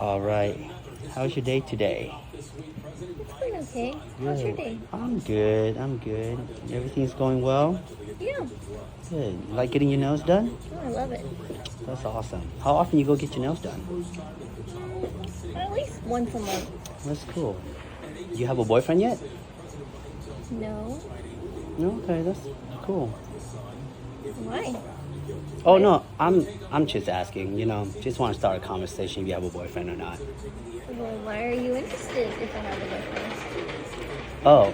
All right. How's your day today? It's going okay. How's your Good. day? I'm good. I'm good. Everything's going well? Yeah. Good. You like getting your nails done? Oh, I love it. That's awesome. How often you go get your nails done? At least once a month. That's cool. Do you have a boyfriend yet? No. No? Okay, that's cool. Why? Oh no, I'm just asking, just want to start a conversation if you have a boyfriend or not. Well, why are you interested if I have a boyfriend? Oh,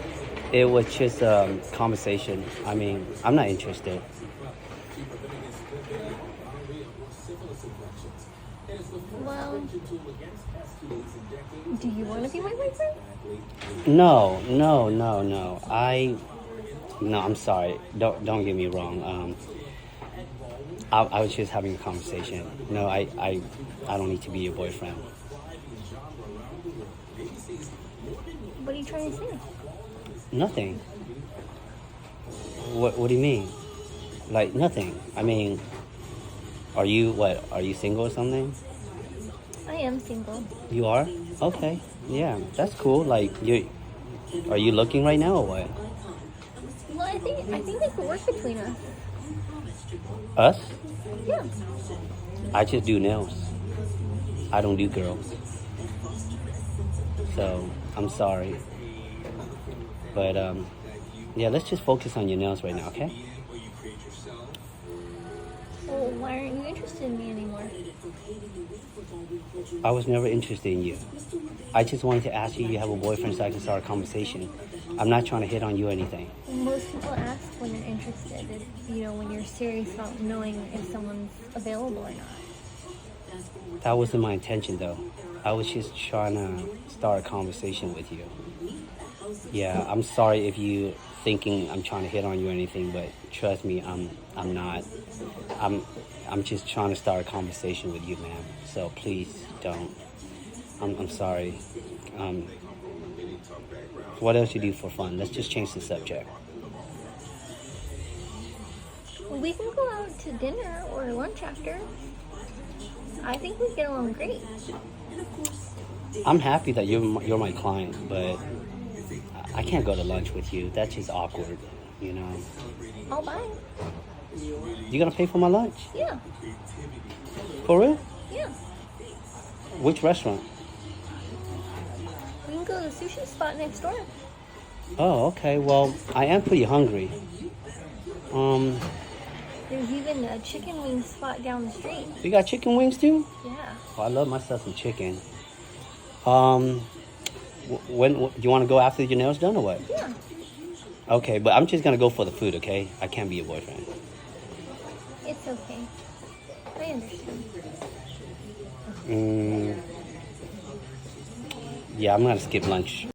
it was just a conversation. I mean, I'm not interested. Well, do you want to be my boyfriend? No, no, no, no. No, I'm sorry. Don't get me wrong. I was just having a conversation. No, I don't need to be your boyfriend. What are you trying to say? Nothing. What do you mean? Like nothing. I mean, are you what? Are you single or something? I am single. You are? Okay. Yeah, that's cool. Like are you looking right now or what? Well, I think that could work between us. Us? Yeah. I just do nails. I don't do girls. So I'm sorry. But yeah, let's just focus on your nails right now, okay? Well, why aren't you interested in me anymore? I was never interested in you. I just wanted to ask you if you have a boyfriend so I can start a conversation. I'm not trying to hit on you or anything. Most people ask when they're interested, when you're serious about knowing if someone's available or not. That wasn't my intention though. I was just trying to start a conversation with you. Yeah, I'm sorry if you thinking I'm trying to hit on you or anything, but trust me, I'm not. I'm just trying to start a conversation with you, ma'am. So please don't. I'm sorry. What else you do for fun? Let's just change the subject. Well, we can go out to dinner or lunch after. I think we get along great. I'm happy that you're my client, but I can't go to lunch with you. That's just awkward, I'll buy. You gonna pay for my lunch? Yeah. For real? Yeah. Which restaurant? We can go to the sushi spot next door. Oh, okay. Well, I am pretty hungry. There's even a chicken wing spot down the street. You got chicken wings too? Yeah. Oh, I love myself some chicken. When do you want to go after your nails done or what? Yeah. Okay, but I'm just gonna go for the food. Okay, I can't be your boyfriend. It's okay. I understand. Yeah, I'm gonna skip lunch.